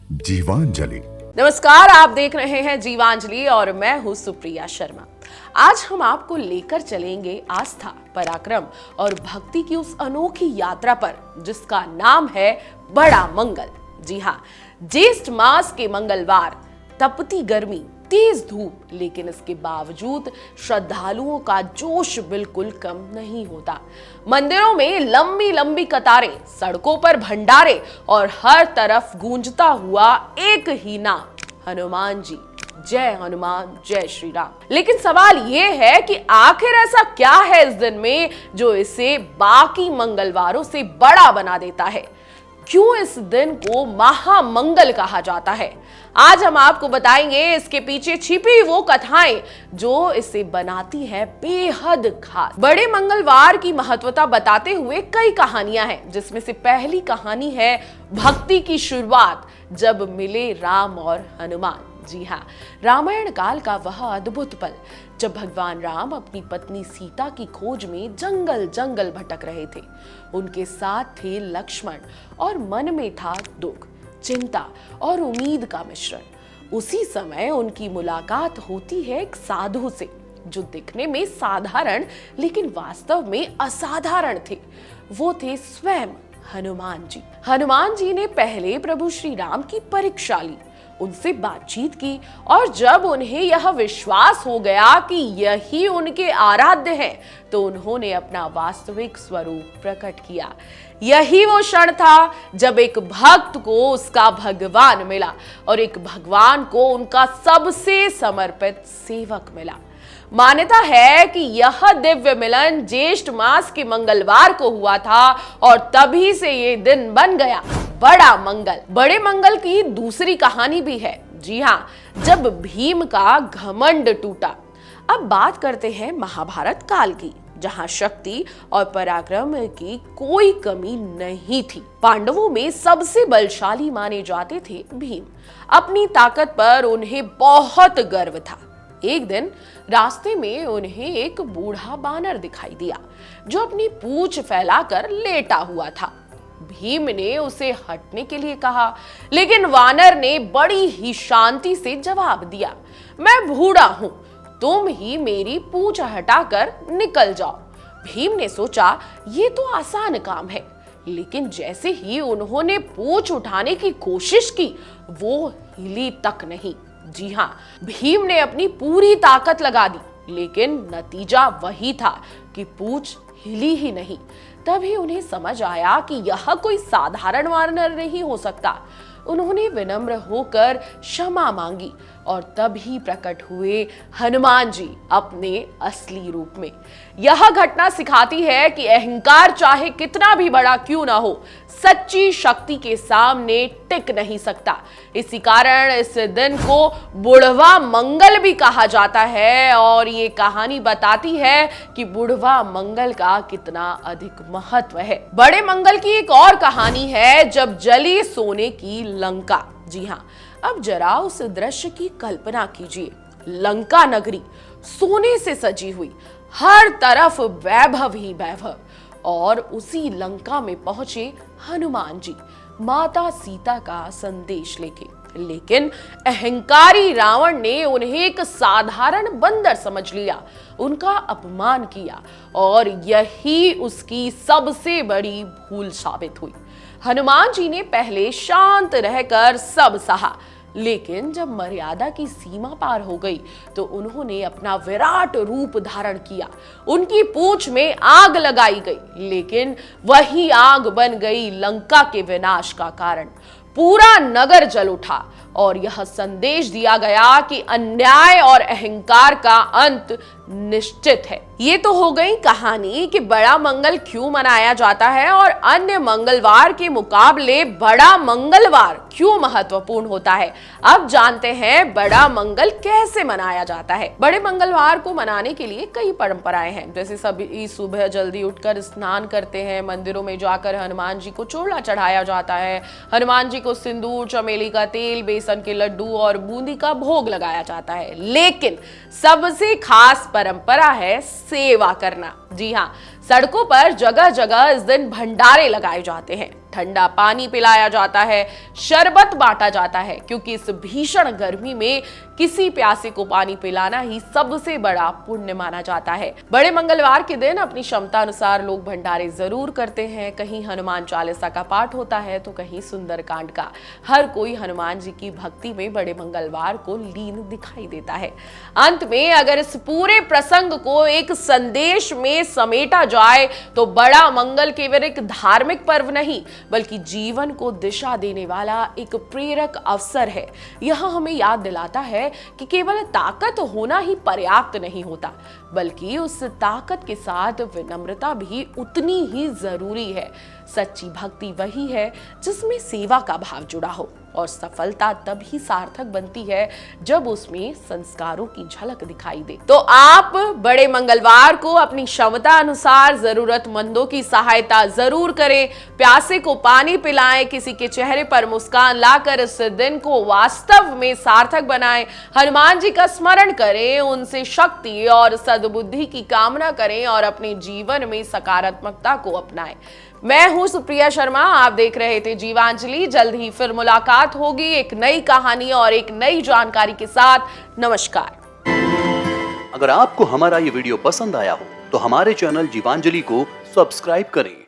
जीवांजलि। नमस्कार, आप देख रहे हैं जीवांजलि और मैं हूं सुप्रिया शर्मा। आज हम आपको लेकर चलेंगे आस्था, पराक्रम और भक्ति की उस अनोखी यात्रा पर जिसका नाम है बड़ा मंगल। जी हाँ, ज्येष्ठ मास के मंगलवार, तपती गर्मी, तेज धूप, लेकिन इसके बावजूद श्रद्धालुओं का जोश बिल्कुल कम नहीं होता। मंदिरों में लंबी लंबी कतारें, सड़कों पर भंडारे और हर तरफ गूंजता हुआ एक ही नाम, हनुमान जी। जय हनुमान, जय श्री राम। लेकिन सवाल यह है कि आखिर ऐसा क्या है इस दिन में जो इसे बाकी मंगलवारों से बड़ा बना देता है? क्यों इस दिन को महामंगल कहा जाता है? आज हम आपको बताएंगे इसके पीछे छिपी वो कथाएं जो इसे बनाती है बेहद खास। बड़े मंगलवार की महत्वता बताते हुए कई कहानियां हैं, जिसमें से पहली कहानी है भक्ति की शुरुआत जब मिले राम और हनुमान। जी हाँ, रामायण काल का वह अद्भुत पल जब भगवान राम अपनी पत्नी सीता की खोज में जंगल जंगल भटक रहे थे। उनके साथ थे लक्ष्मण और मन में था दुख, चिंता और उम्मीद का मिश्रण। उसी समय उनकी मुलाकात होती है एक साधु से जो दिखने में साधारण लेकिन वास्तव में असाधारण थे। वो थे स्वयं हनुमान जी। हनुमान जी ने पहले प्रभु श्री राम की परीक्षा ली, उनसे बातचीत की और जब उन्हें यह विश्वास हो गया कि यही उनके आराध्य हैं, तो उन्होंने अपना वास्तविक स्वरूप प्रकट किया। यही वो क्षण था जब एक भक्त को उसका भगवान मिला और एक भगवान को उनका सबसे समर्पित सेवक मिला। मान्यता है कि यह दिव्य मिलन ज्येष्ठ मास के मंगलवार को हुआ था और तभी से ये दिन बन गया बड़ा मंगल। बड़े मंगल की दूसरी कहानी भी है। जी हाँ, जब भीम का घमंड टूटा। अब बात करते हैं महाभारत काल की, जहां शक्ति और पराक्रम की कोई कमी नहीं थी। पांडवों में सबसे बलशाली माने जाते थे भीम। अपनी ताकत पर उन्हें बहुत गर्व था। एक दिन रास्ते में उन्हें एक बूढ़ा बानर दिखाई दिया जो अपनी पूंछ फैलाकर लेटा हुआ था। भीम ने उसे हटने के लिए कहा, लेकिन वानर ने बड़ी ही शांति से जवाब दिया, मैं बूढ़ा हूं, तुम ही मेरी पूंछ हटाकर निकल जाओ। भीम ने सोचा ये तो आसान काम है, लेकिन जैसे ही उन्होंने पूंछ उठाने की कोशिश की, वो हिली तक नहीं। जी हाँ, भीम ने अपनी पूरी ताकत लगा दी, लेकिन नतीजा वही था कि पूंछ हिली ही नहीं। तभी उन्हें समझ आया कि यह कोई साधारण वानर नहीं हो सकता। उन्होंने विनम्र होकर क्षमा मांगी और तभी प्रकट हुए हनुमान जी अपने असली रूप में। यह घटना सिखाती है कि अहंकार चाहे कितना भी बड़ा क्यों ना हो, सच्ची शक्ति के सामने टिक नहीं सकता। इसी कारण इस दिन को बुढ़वा मंगल भी कहा जाता है और ये कहानी बताती है कि बुढ़वा मंगल का कितना अधिक महत्व है। बड़े मंगल की एक और कहानी है जब जली सोने की लंका। जी हाँ, अब जरा उस दृश्य की कल्पना कीजिए। लंका नगरी सोने से सजी हुई, हर तरफ वैभव ही वैभव, और उसी लंका में पहुंचे हनुमान जी माता सीता का संदेश लेके। लेकिन अहंकारी रावण ने उन्हें एक साधारण बंदर समझ लिया, उनका अपमान किया और यही उसकी सबसे बड़ी भूल साबित हुई। हनुमान जी ने पहले शांत रहकर सब सहा, लेकिन जब मर्यादा की सीमा पार हो गई तो उन्होंने अपना विराट रूप धारण किया। उनकी पूंछ में आग लगाई गई, लेकिन वही आग बन गई लंका के विनाश का कारण। पूरा नगर जल उठा और यह संदेश दिया गया कि अन्याय और अहंकार का अंत निश्चित है। ये तो हो गई कहानी कि बड़ा मंगल क्यों मनाया जाता है और अन्य मंगलवार के मुकाबले बड़ा मंगलवार क्यों महत्वपूर्ण होता है। अब जानते हैं बड़ा मंगल कैसे मनाया जाता है। बड़े मंगलवार को मनाने के लिए कई परंपराएं हैं, जैसे सभी सुबह जल्दी उठकर स्नान करते हैं, मंदिरों में जाकर हनुमान जी को चूड़ा चढ़ाया जाता है, हनुमान जी को सिंदूर, चमेली का तेल, बेसन के लड्डू और बूंदी का भोग लगाया जाता है। लेकिन सबसे खास परंपरा है सेवा करना। जी हाँ, सड़कों पर जगह जगह इस दिन भंडारे लगाए जाते हैं, ठंडा पानी पिलाया जाता है, शरबत बांटा जाता है, क्योंकि इस भीषण गर्मी में किसी प्यासे को पानी पिलाना ही सबसे बड़ा पुण्य माना जाता है। बड़े मंगलवार के दिन अपनी क्षमता अनुसार लोग भंडारे जरूर करते हैं। कहीं हनुमान चालीसा का पाठ होता है तो कहीं सुंदरकांड का। हर कोई हनुमान जी की भक्ति में बड़े मंगलवार को लीन दिखाई देता है। अंत में अगर इस पूरे प्रसंग को एक संदेश में समेटा जाए तो बड़ा मंगल केवल एक धार्मिक पर्व नहीं बल्कि जीवन को दिशा देने वाला एक प्रेरक अवसर है। यह हमें याद दिलाता है कि केवल ताकत होना ही पर्याप्त नहीं होता, बल्कि उस ताकत के साथ विनम्रता भी उतनी ही जरूरी है। सच्ची भक्ति वही है जिसमें सेवा का भाव जुड़ा हो, और सफलता तभी सार्थक बनती है जब उसमें संस्कारों की झलक दिखाई दे। तो आप बड़े मंगलवार को अपनी क्षमता अनुसार जरूरतमंदों की सहायता जरूर करें, प्यासे को पानी पिलाएं, किसी के चेहरे पर मुस्कान लाकर इस दिन को वास्तव में सार्थक बनाएं, हनुमान जी का स्मरण करें, उनसे शक्ति और सद्बुद्धि की कामना करें और अपने जीवन में सकारात्मकता को अपनाएं। मैं हूं सुप्रिया शर्मा, आप देख रहे थे जीवांजलि। जल्द ही फिर मुलाकात होगी एक नई कहानी और एक नई जानकारी के साथ। नमस्कार। अगर आपको हमारा ये वीडियो पसंद आया हो तो हमारे चैनल जीवांजलि को सब्सक्राइब करें